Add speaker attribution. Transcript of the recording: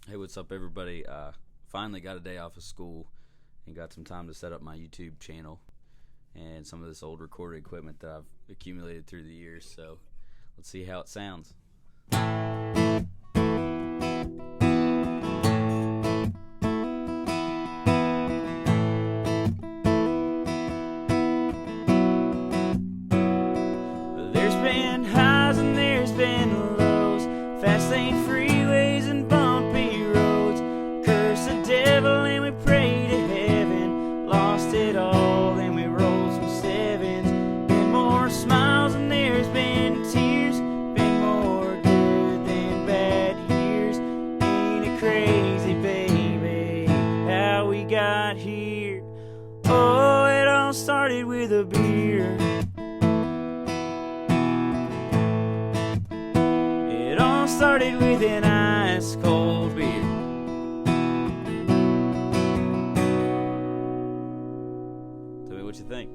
Speaker 1: Hey, what's up, everybody? Finally got a day off of school and got some time to set up my YouTube channel and some of this old recording equipment that I've accumulated through the years. So let's see how it sounds. There's been highs and there's been lows, fast lane freeways and bumpy roads. Curse the devil and we pray to heaven. Lost it all and we rolled some sevens. Been more smiles and there's been tears. Been more good than bad years. Ain't it crazy, baby, how we got here? Oh, it all started with a beer. Started with an ice cold beer. Tell me what you think.